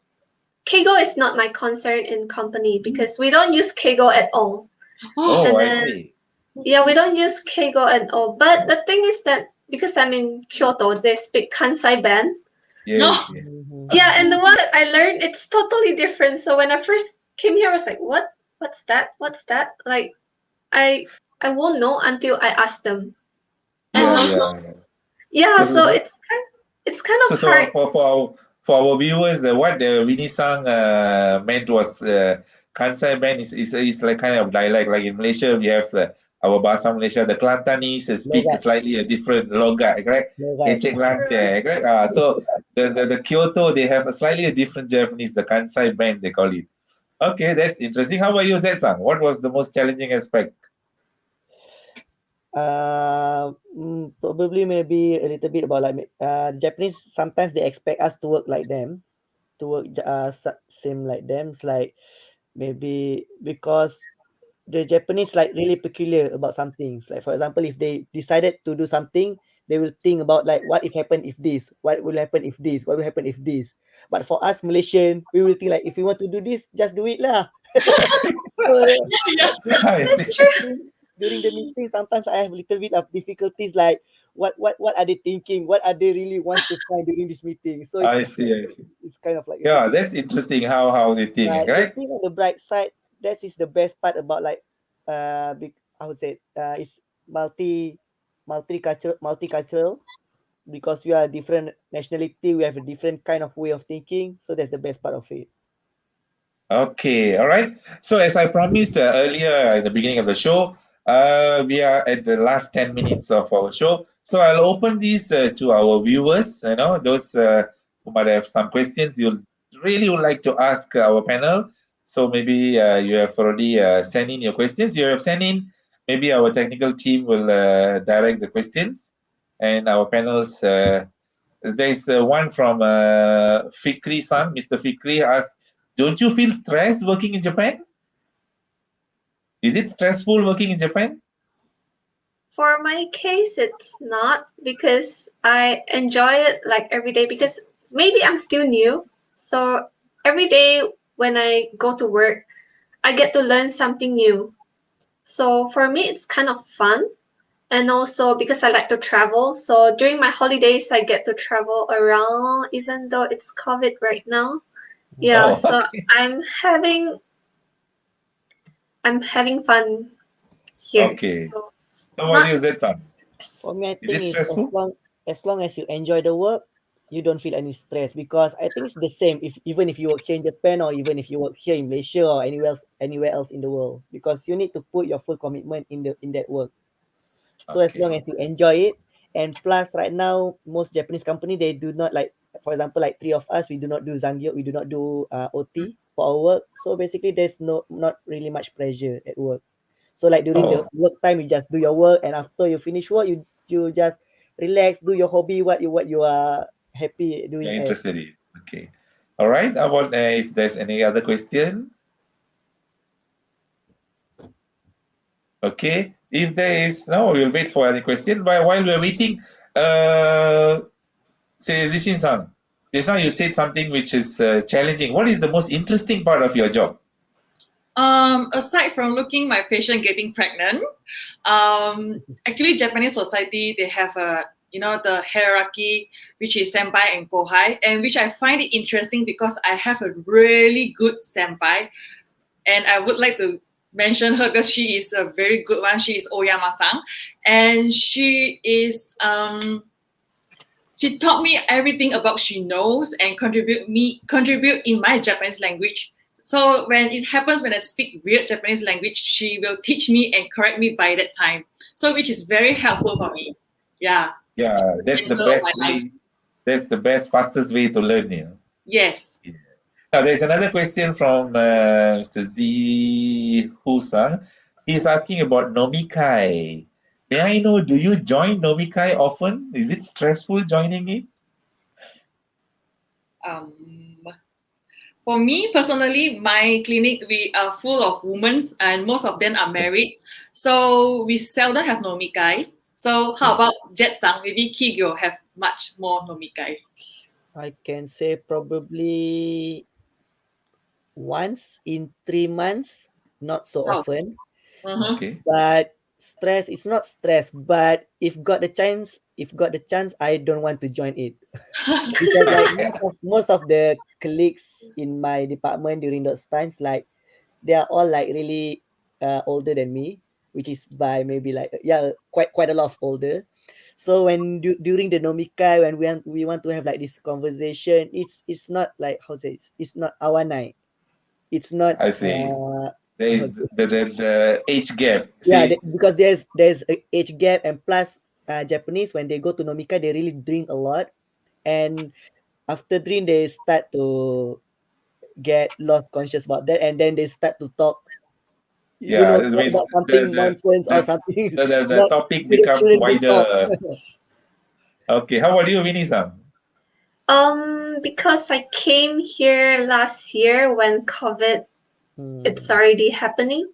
Keigo is not my concern in company because we don't use Keigo at all. Oh, Oh, And I then see. yeah, we don't use Keigo at all. But the thing is that because I'm in Kyoto, they speak Kansai band. no. Yes, yes. Yeah, and the one that I learned, it's totally different. So when I first came here, I was like, "What? What's that? What's that?" Like I I won't know until I ask them. And Yeah, Oh, also, yeah, yeah. yeah, So, so so, it's kind so, of so hard. for our viewers, what Winnie-san meant was Kansai band is like kind of dialect. Like in Malaysia, we have our Bahasa Malaysia, the Kelantanese speak Logat, slightly a different logat, right? logat. Ecek Kelantan, right? So the Kyoto, they have a slightly a different Japanese, the Kansai band, they call it. Okay, that's interesting. How about you, Zed-san? What was the most challenging aspect? Probably maybe a little bit about like Japanese. Sometimes they expect us to work like them, to work same like them. It's like maybe because the Japanese like really peculiar about some things. Like for example, if they decided to do something, they will think about like what if happen if this, what will happen if this, what will happen if this. But for us Malaysian, we will think like if you want to do this, just do it lah. So yeah. like I see. That's true. during the meeting, sometimes I have a little bit of difficulties like what are they thinking? What are they really wants to find during this meeting? So I see. I see. it's kind of like a little Yeah, bit. that's interesting how they think, But the right? thing on the bright side, that is the best part about like I would say it's multicultural because we are different nationality, we have a different kind of way of thinking. So that's the best part of it. Okay, all right. So as I promised earlier in the beginning of the show, we are at the last 10 minutes of our show. So I'll open these to our viewers, those who might have some questions you really would like to ask our panel. So maybe you have already sent in your questions. You have sent in, maybe our technical team will direct the questions. And our panels, there's one from Fikri-san. Mr. Fikri asked, don't you feel stressed working in Japan? Is it stressful working in Japan? For my case, it's not because I enjoy it like every day because maybe I'm still new. So every day when I go to work, I get to learn something new. So for me, it's kind of fun. And also because I like to travel. So during my holidays, I get to travel around, even though it's COVID right now. Yeah, Oh, so okay. I'm having I'm having fun here. Okay. So How about not you, Zetsan? For me, I Is it think is stressful? as long as you enjoy the work, you don't feel any stress because I think it's the same if even if you work here in Japan or even if you work here in Malaysia or anywhere else in the world because you need to put your full commitment in that work. So as long Okay. as you enjoy it, and plus right now most Japanese company they do not like, for example, like three of us we do not do zangyo, we do not do OT for our work. So basically there's not really much pressure at work. So like during the Oh, work time, you just do your work, and after you finish work, you just relax, do your hobby, what you are happy you're doing at. interested in. Okay. All right. How about if there's any other question? Okay. If there is, no, we'll wait for any question. But while we're waiting, uh, say Zishin-san, just now you said something which is challenging. What is the most interesting part of your job? Aside from looking my patient getting pregnant, actually Japanese society they have a the hierarchy which is senpai and kohai, and which I find it interesting because I have a really good senpai, and I would like to mention her because she is a very good one. She is Oyama-san, and she taught me everything about she knows and contribute in my Japanese language. So when it happens when I speak weird Japanese language, she will teach me and correct me by that time. So which is very helpful for me. Yeah. Yeah, that's And the girl of my best life. way. That's the best, fastest way to learn. Yes. Yeah. Now, there's another question from Mr. Z Husa. He's asking about Nomikai. May I know, do you join Nomikai often? Is it stressful joining it? Um For me personally, my clinic, we are full of women and most of them are married. So we seldom have nomikai. So how about Jet Sang? Maybe Kigyo have much more nomikai. I can say probably once in 3 months, not so Oh. often. Mm-hmm. Okay. But stress, it's not stress, but if got the chance, I don't want to join it. Because like most of the colleagues in my department during those times, like they are all like really older than me, which is by maybe like quite a lot of older. So when during the nomikai, when we want to have like this conversation, it's not like how to say, it's not our night. It's not I see. There how is to say, the age gap. yeah, See, because there's a age gap, and plus Japanese, when they go to nomikai, they really drink a lot, and after drink they start to get lost conscious about that, and then they start to talk, yeah, it talk means about something nonsense or the something the not topic becomes shouldn't be talked. wider. Okay, how about you, Winnie-san? Because I came here last year when COVID it's Hmm. already happening.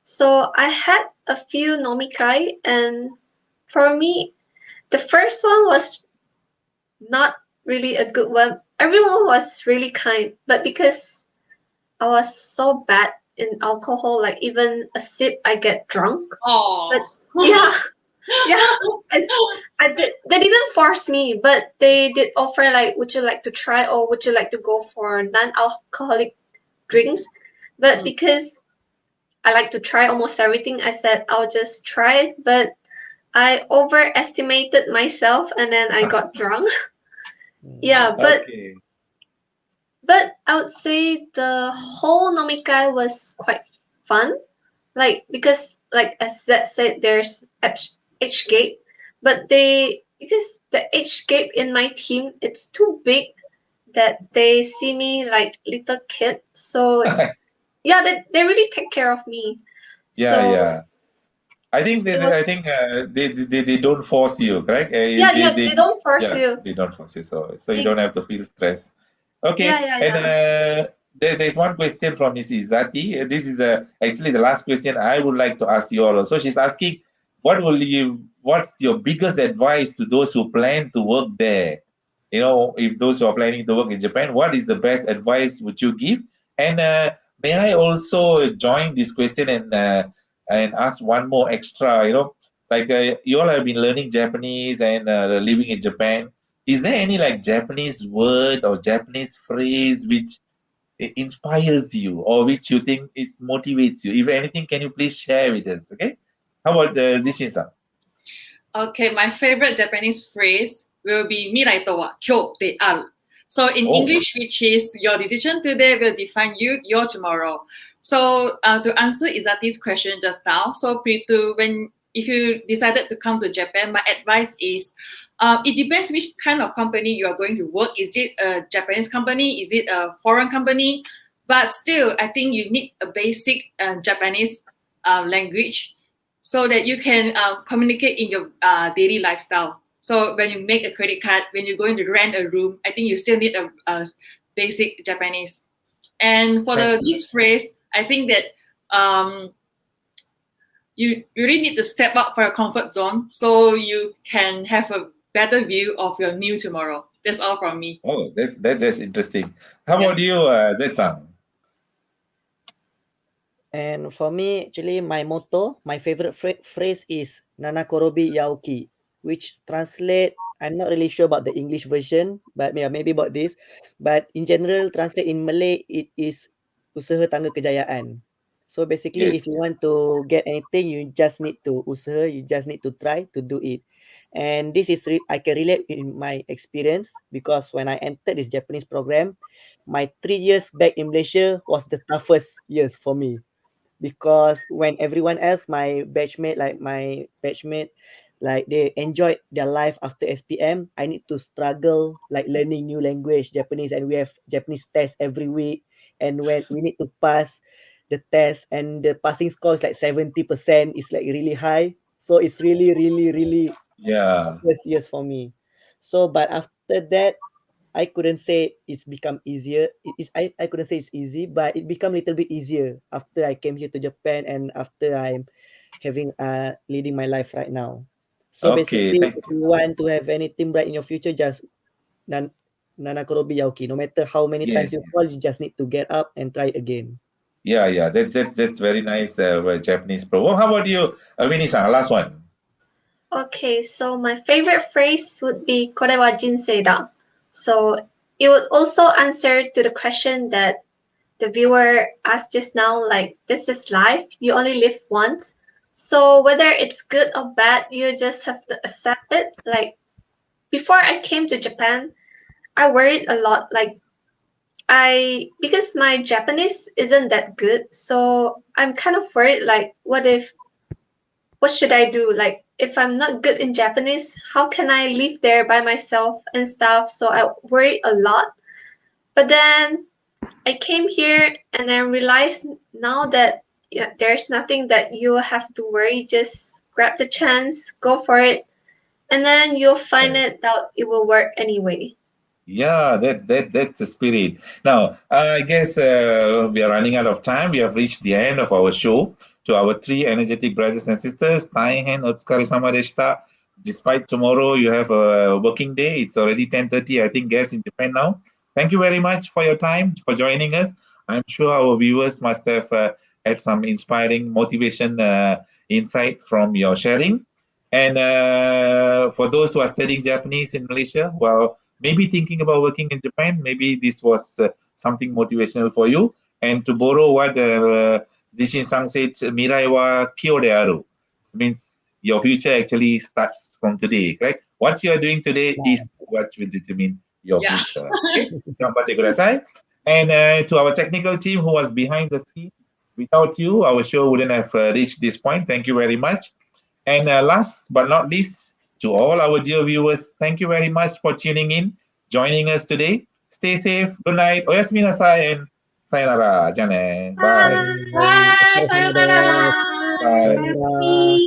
So I had a few nomikai, and for me, the first one was not really a good one. Everyone was really kind, but because I was so bad in alcohol, like even a sip, I get drunk. But Oh. yeah, yeah, I, I did. They didn't force me, but they did offer like, would you like to try or would you like to go for non-alcoholic drinks? But Mm. because I like to try almost everything, I said I'll just try it. But I overestimated myself, and then I got drunk. Hmm. Yeah, Okay. but I would say the whole nomikai was quite fun. Like because like as Zed said, there's age gap, but they because the age gap in my team it's too big that they see me like little kid. So yeah, they really take care of me. Yeah, So yeah. I think it was they don't force you, correct? they don't force Yeah, you. they don't force you, so you They, don't have to feel stressed. Okay, and yeah. there's one question from Miss Izati. This is actually the last question I would like to ask you all. So she's asking, what's your biggest advice to those who plan to work there? You know, if those who are planning to work in Japan, what is the best advice would you give? And may I also join this question and ask one more extra? You know, like you all have been learning Japanese and living in Japan. Is there any like Japanese word or Japanese phrase which inspires you or which you think it motivates you? If anything, can you please share with us? Okay. How about Zishin-san? Okay, my favorite Japanese phrase will be mirai to wa kyou de aru. So in Oh, English, which is your decision today will define your tomorrow. So to answer Izati's question just now, so Pritu, if you decided to come to Japan, my advice is it depends which kind of company you are going to work. Is it a Japanese company? Is it a foreign company? But still, I think you need a basic Japanese language so that you can communicate in your daily lifestyle. So when you make a credit card, when you're going to rent a room, I think you still need a basic Japanese. And for thank, this phrase, I think that you really need to step out for your comfort zone so you can have a better view of your new tomorrow. That's all from me. oh, that's interesting. How Yeah. about you, Zed-san? And for me, actually, my motto, my favorite phrase is "Nanakorobi Yaoki," which translate. I'm not really sure about the English version, but yeah, maybe about this. But in general, translate in Malay, it is usaha tangga kejayaan. So basically, if Yes, you want yes. to get anything, you just need to usaha. You just need to try to do it. And this is I can relate in my experience because when I entered this Japanese program, my 3 years back in Malaysia was the toughest years for me because when everyone else, my batchmate, like they enjoyed their life after SPM, I need to struggle like learning new language, Japanese, and we have Japanese tests every week. And when we need to pass the test, and the passing score is like 70%, it's like really high. So it's really, really, really Yeah, toughest years for me. So, but after that, I couldn't say it's become easier. I couldn't say it's easy, but it become a little bit easier after I came here to Japan and after I'm having leading my life right now. So Okay, basically, thank if you want to have anything bright in your future, just nan nanakorobi yaoki. No matter how many times yes, you fall, yes. you just need to get up and try again. Yeah, yeah. That's very nice, Japanese pro. Well, how about you, Winnie-san? Last one. Okay, so my favorite phrase would be これは人生だ. So it would also answer to the question that the viewer asked just now, like, this is life, you only live once. So whether it's good or bad, you just have to accept it. Like, before I came to Japan, I worried a lot. Like, because my Japanese isn't that good, so I'm kind of worried, like, what should I do? Like, if I'm not good in Japanese, how can I live there by myself and stuff? So I worried a lot. But then I came here and I realized now that, yeah, there's nothing that you have to worry. Just grab the chance, go for it, and then you'll find Right. it out it will work anyway. Yeah, that's the spirit. Now, I guess we are running out of time. We have reached the end of our show. To our three energetic brothers and sisters, Taihen Otsukaresama deshita. Despite tomorrow you have a working day, it's already 10:30, I think, guess in Japan now. Thank you very much for your time, for joining us. I'm sure our viewers must have had some inspiring motivation, insight from your sharing. And for those who are studying Japanese in Malaysia, well, maybe thinking about working in Japan, maybe this was something motivational for you. And to borrow what Jishin-san said, Mirai wa kyo de aru, means your future actually starts from today, correct? What you are doing today Yeah. is what will determine your Yeah. future. Okay? Ganbatte kudasai. And to our technical team who was behind the scene, without you, our show wouldn't have reached this point. Thank you very much. And last but not least, to all our dear viewers, thank you very much for tuning in, joining us today. Stay safe. Good night. Oyasumi nasai and sayonara. じゃあね. Bye. Bye. Bye. Bye. Sayonara. Bye. Sayonara.